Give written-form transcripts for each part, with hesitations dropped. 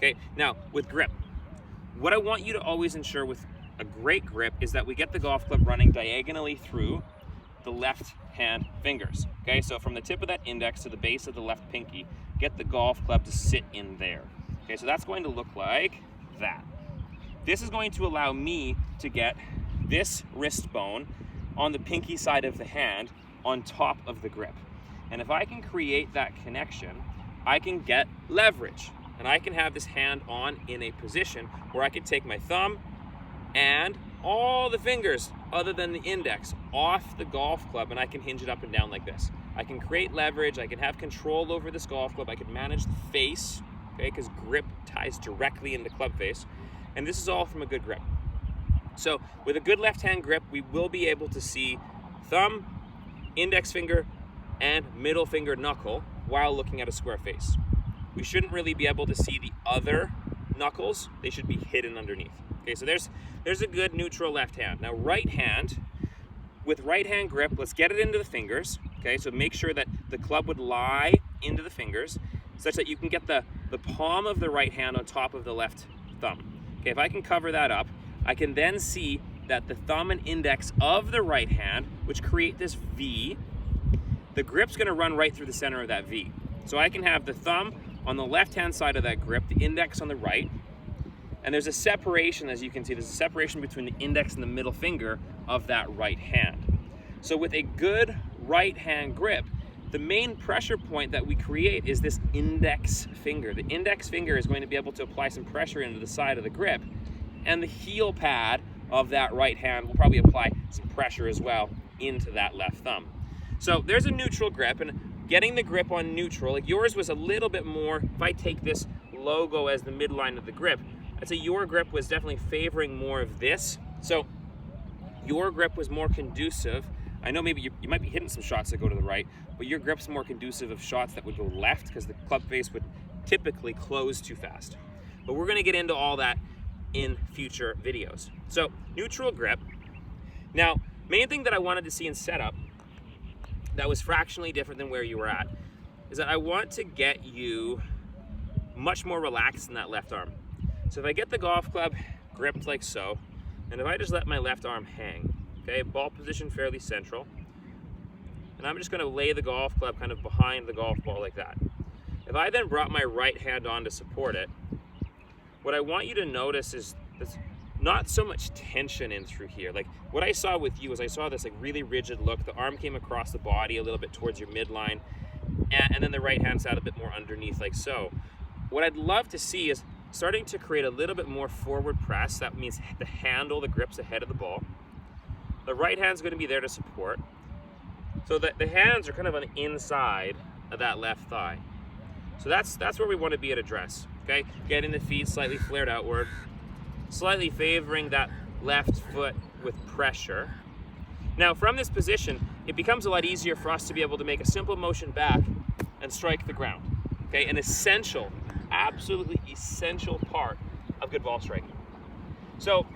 Okay, now with grip, what I want you to always ensure with a great grip is that we get the golf club running diagonally through the left hand fingers. Okay, so from the tip of that index to the base of the left pinky, get the golf club to sit in there. Okay, so that's going to look like that. This is going to allow me to get this wrist bone on the pinky side of the hand on top of the grip. And if I can create that connection, I can get leverage. And I can have this hand on in a position where I can take my thumb and all the fingers other than the index off the golf club, and I can hinge it up and down like this. I can create leverage, I can have control over this golf club, I can manage the face, okay, because grip ties directly into club face, and this is all from a good grip. So with a good left hand grip, we will be able to see thumb, index finger, and middle finger knuckle while looking at a square face. We shouldn't really be able to see the other knuckles. They should be hidden underneath. Okay, so there's a good neutral left hand. Now right hand, with right hand grip, let's get it into the fingers. Okay, so make sure that the club would lie into the fingers such that you can get the palm of the right hand on top of the left thumb. Okay, if I can cover that up, I can then see that the thumb and index of the right hand, which create this V, the grip's gonna run right through the center of that V. So I can have the thumb on the left-hand side of that grip, the index on the right, and there's a separation, as you can see, there's a separation between the index and the middle finger of that right hand. So with a good right hand grip, the main pressure point that we create is this index finger. The index finger is going to be able to apply some pressure into the side of the grip, and the heel pad of that right hand will probably apply some pressure as well into that left thumb. So there's a neutral grip, and getting the grip on neutral, like yours was a little bit more, if I take this logo as the midline of the grip, I'd say your grip was definitely favoring more of this. So your grip was more conducive. I know maybe you might be hitting some shots that go to the right, but your grip's more conducive of shots that would go left because the club face would typically close too fast. But we're gonna get into all that in future videos. So neutral grip. Now, main thing that I wanted to see in setup that was fractionally different than where you were at is that I want to get you much more relaxed in that left arm. So if I get the golf club gripped like so, and if I just let my left arm hang, okay, ball position fairly central, and I'm just gonna lay the golf club kind of behind the golf ball like that. If I then brought my right hand on to support it, what I want you to notice is there's not so much tension in through here. Like what I saw with you is I saw this like really rigid look. The arm came across the body a little bit towards your midline, and then the right hand sat a bit more underneath like so. What I'd love to see is starting to create a little bit more forward press. That means the handle, the grip's ahead of the ball. The right hand's gonna be there to support. So that the hands are kind of on the inside of that left thigh. So that's where we want to be at address, okay? Getting the feet slightly flared outward, slightly favoring that left foot with pressure. Now from this position, it becomes a lot easier for us to be able to make a simple motion back and strike the ground, okay? An essential, absolutely essential part of good ball striking. So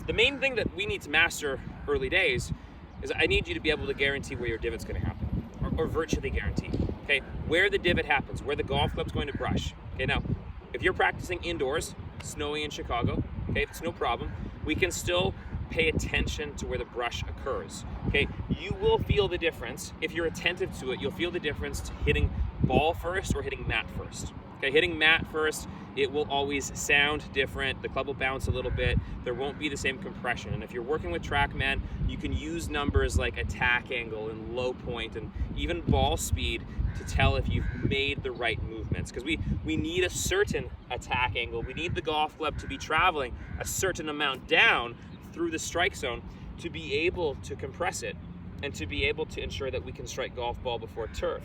the main thing that we need to master early days is I need you to be able to guarantee where your divot's gonna happen, or virtually guarantee, okay? Where the divot happens, where the golf club's going to brush. Okay, now, if you're practicing indoors, snowy in Chicago, okay, it's no problem. We can still pay attention to where the brush occurs, okay? You will feel the difference. If you're attentive to it, you'll feel the difference to hitting ball first or hitting mat first. Okay, hitting mat first, it will always sound different. The club will bounce a little bit. There won't be the same compression. And if you're working with TrackMan, you can use numbers like attack angle and low point and even ball speed to tell if you've made the right movements. Because we need a certain attack angle. We need the golf club to be traveling a certain amount down through the strike zone to be able to compress it and to be able to ensure that we can strike golf ball before turf.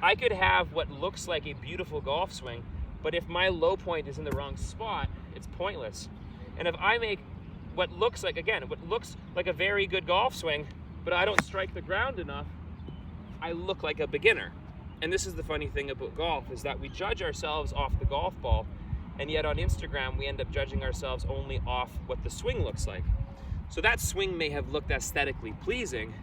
I could have what looks like a beautiful golf swing, but if my low point is in the wrong spot, it's pointless. And if I make what looks like, again, what looks like a very good golf swing, but I don't strike the ground enough, I look like a beginner. And this is the funny thing about golf, is that we judge ourselves off the golf ball, and yet on Instagram, we end up judging ourselves only off what the swing looks like. So that swing may have looked aesthetically pleasing,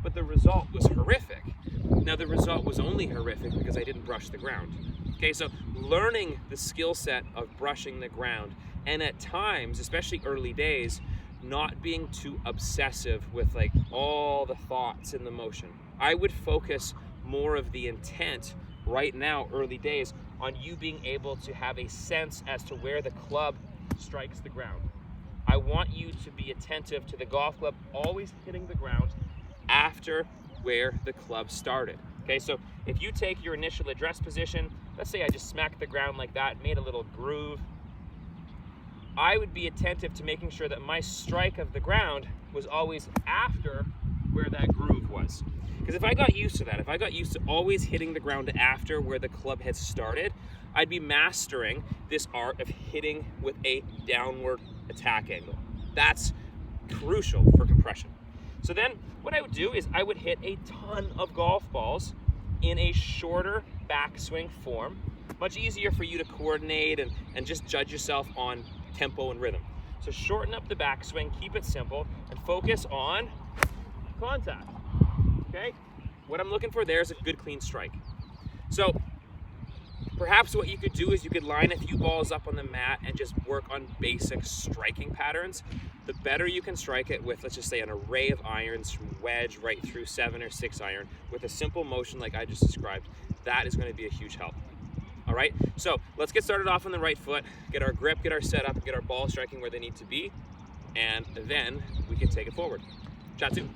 but the result was horrific. Now the result was only horrific because I didn't brush the ground. Okay, so learning the skill set of brushing the ground, and at times, especially early days, not being too obsessive with like all the thoughts and the motion. I would focus more of the intent right now, early days, on you being able to have a sense as to where the club strikes the ground. I want you to be attentive to the golf club always hitting the ground after where the club started. Okay, so if you take your initial address position, let's say I just smacked the ground like that, made a little groove, I would be attentive to making sure that my strike of the ground was always after where that groove was. Because if I got used to that, if I got used to always hitting the ground after where the club had started, I'd be mastering this art of hitting with a downward attack angle. That's crucial for compression. So then what I would do is I would hit a ton of golf balls in a shorter backswing form. Much easier for you to coordinate and just judge yourself on tempo and rhythm. So shorten up the backswing, keep it simple, and focus on contact. Okay? What I'm looking for there is a good clean strike. So perhaps what you could do is you could line a few balls up on the mat and just work on basic striking patterns. The better you can strike it with, let's just say, an array of irons from wedge right through 7 or 6 iron with a simple motion like I just described, that is going to be a huge help. All right, so let's get started off on the right foot, get our grip, get our setup, get our ball striking where they need to be, and then we can take it forward. Chat soon.